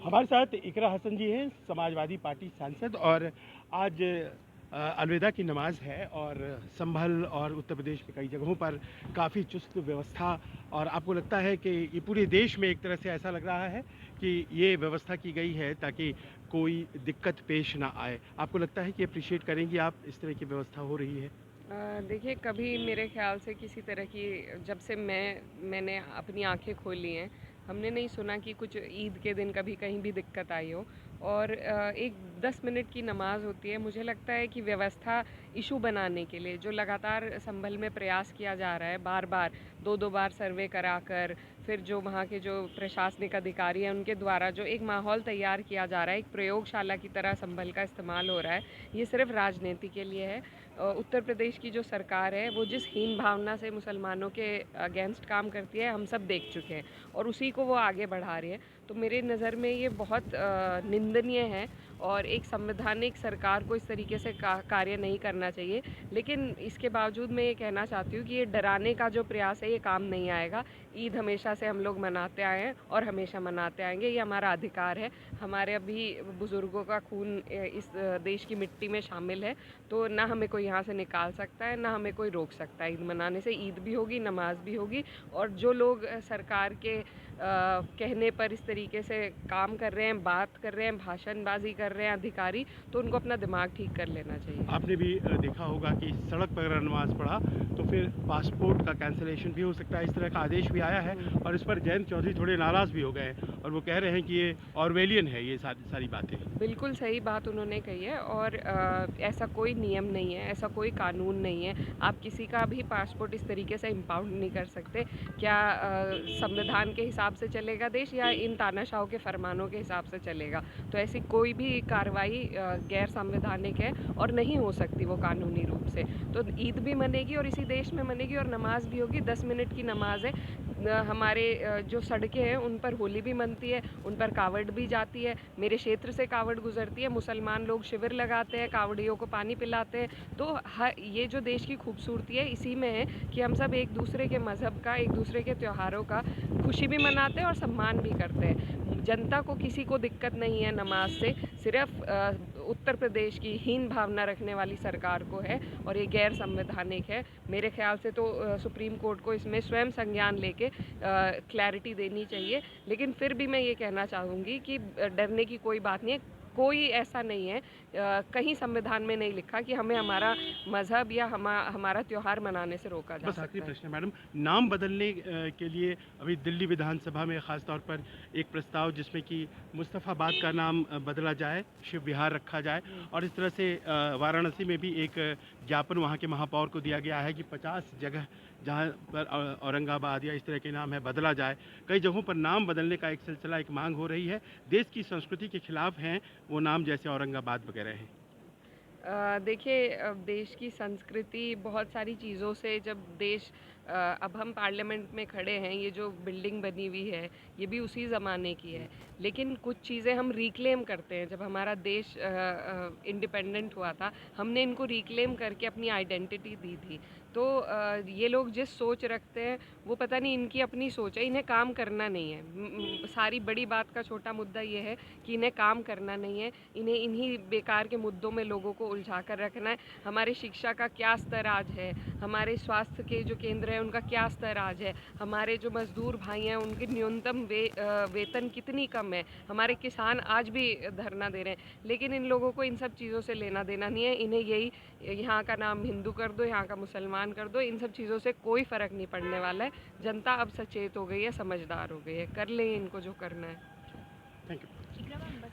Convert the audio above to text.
हमारे साथ इकरा हसन जी हैं, समाजवादी पार्टी सांसद। और आज अलविदा की नमाज है और संभल और उत्तर प्रदेश में कई जगहों पर काफ़ी चुस्त व्यवस्था। और आपको लगता है कि ये पूरे देश में एक तरह से ऐसा लग रहा है कि ये व्यवस्था की गई है ताकि कोई दिक्कत पेश ना आए। आपको लगता है कि अप्रिशिएट करेंगी आप इस तरह की व्यवस्था हो रही है? देखिए, कभी मेरे ख़्याल से किसी तरह की, जब से मैंने अपनी आँखें खोली हैं, हमने नहीं सुना कि कुछ ईद के दिन कभी कहीं भी दिक्कत आई हो। और एक 10 मिनट की नमाज़ होती है। मुझे लगता है कि व्यवस्था इशू बनाने के लिए जो लगातार संभल में प्रयास किया जा रहा है, बार-बार 2-2 बार सर्वे कराकर, फिर जो वहाँ के जो प्रशासनिक अधिकारी हैं, उनके द्वारा जो एक माहौल तैयार किया जा रहा है, एक प्रयोगशाला की तरह संभल का इस्तेमाल हो रहा है, ये सिर्फ़ राजनीति के लिए है। उत्तर प्रदेश की जो सरकार है, वो जिस हीन भावना से मुसलमानों के अगेंस्ट काम करती है, हम सब देख चुके हैं, और उसी को वो आगे बढ़ा रही है। तो मेरे नज़र में ये बहुत निंदनीय है, और एक संवैधानिक सरकार को इस तरीके से कार्य नहीं करना चाहिए। लेकिन इसके बावजूद मैं ये कहना चाहती हूँ कि ये डराने का जो प्रयास है, ये काम नहीं आएगा। ईद हमेशा से हम लोग मनाते आए हैं और हमेशा मनाते आएंगे, ये हमारा अधिकार है। हमारे अभी बुज़ुर्गों का खून इस देश की मिट्टी में शामिल है, तो ना हमें कोई यहाँ से निकाल सकता है, ना हमें कोई रोक सकता है ईद मनाने से। ईद भी होगी, नमाज भी होगी। और जो लोग सरकार के कहने पर इस तरीके से काम कर रहे हैं, बात कर रहे हैं, भाषणबाजी कर रहे हैं अधिकारी, तो उनको अपना दिमाग ठीक कर लेना चाहिए। आपने भी देखा होगा कि सड़क पर अगर नमाज पढ़ा तो फिर पासपोर्ट का कैंसिलेशन भी हो सकता है। इस तरह का आदेश भी आया है और इस पर जयंत चौधरी थोड़े नाराज़ भी हो गए हैं और वो कह रहे हैं कि ये ऑरवेलियन है, ये सारी सारी बातें। बिल्कुल सही बात उन्होंने कही है। और ऐसा कोई नियम नहीं है, ऐसा कोई कानून नहीं है। आप किसी का भी पासपोर्ट इस तरीके से इम्पाउंड नहीं कर सकते। क्या संविधान के हिसाब से चलेगा देश, या इन तानाशाहों के फरमानों के हिसाब से चलेगा? तो ऐसी कोई भी कार्रवाई गैर संवैधानिक है और नहीं हो सकती वो कानूनी रूप से। तो ईद भी मनेगी और इसी देश में मनेगी, और नमाज भी होगी। 10 मिनट की नमाज है। हमारे जो सड़कें हैं, उन पर होली भी मनती है, उन पर कावड़ भी जाती है। मेरे क्षेत्र से कावड़ गुजरती है, मुसलमान लोग शिविर लगाते हैं, कावड़ियों को पानी पिलाते हैं। तो ये जो देश की खूबसूरती है, इसी में है कि हम सब एक दूसरे के मज़हब का, एक दूसरे के त्योहारों का खुशी भी मनाते हैं और सम्मान भी करते हैं। जनता को किसी को दिक्कत नहीं है नमाज से, सिर्फ उत्तर प्रदेश की हीन भावना रखने वाली सरकार को है, और ये गैर संवैधानिक है। मेरे ख्याल से तो सुप्रीम कोर्ट को इसमें स्वयं संज्ञान लेके क्लैरिटी देनी चाहिए। लेकिन फिर भी मैं ये कहना चाहूँगी कि डरने की कोई बात नहीं है। कोई ऐसा नहीं है, कहीं संविधान में नहीं लिखा कि हमें हमारा मज़हब या हमारा त्योहार मनाने से रोका जा बस आखिरी सकता है। प्रश्न है मैडम, नाम बदलने के लिए अभी दिल्ली विधानसभा में ख़ास तौर पर एक प्रस्ताव जिसमें कि मुस्तफ़ाबाद का नाम बदला जाए, शिव विहार रखा जाए। और इस तरह से वाराणसी में भी एक ज्ञापन वहाँ के महापौर को दिया गया है कि 50 जगह जहाँ पर औरंगाबाद या इस तरह के नाम है बदला जाए। कई जगहों पर नाम बदलने का एक सिलसिला, एक मांग हो रही है। देश की संस्कृति के खिलाफ हैं वो नाम, जैसे औरंगाबाद वगैरह हैं। देखिए, देश की संस्कृति बहुत सारी चीज़ों से, जब देश अब हम पार्लियामेंट में खड़े हैं, ये जो बिल्डिंग बनी हुई है, ये भी उसी ज़माने की है। लेकिन कुछ चीज़ें हम रिक्लेम करते हैं। जब हमारा देश इंडिपेंडेंट हुआ था, हमने इनको रिक्लेम करके अपनी आइडेंटिटी दी थी। तो ये लोग जिस सोच रखते हैं, वो पता नहीं इनकी अपनी सोच है, इन्हें काम करना नहीं है। सारी बड़ी बात का छोटा मुद्दा ये है कि इन्हें काम करना नहीं है, इन्हें इन्हीं बेकार के मुद्दों में लोगों को उलझा कर रखना है। हमारे शिक्षा का क्या स्तर आज है, हमारे स्वास्थ्य के जो केंद्र हैं उनका क्या स्तर आज है, हमारे जो मज़दूर भाई हैं उनकी न्यूनतम वेतन कितनी कम है, हमारे किसान आज भी धरना दे रहे हैं। लेकिन इन लोगों को इन सब चीज़ों से लेना देना नहीं है। इन्हें यही, यहाँ का नाम हिंदू कर दो, यहाँ का मुसलमान कर दो, इन सब चीज़ों से कोई फ़र्क नहीं पड़ने वाला है। जनता अब सचेत हो गई है, समझदार हो गई है, कर लें इनको जो करना है। Thank you.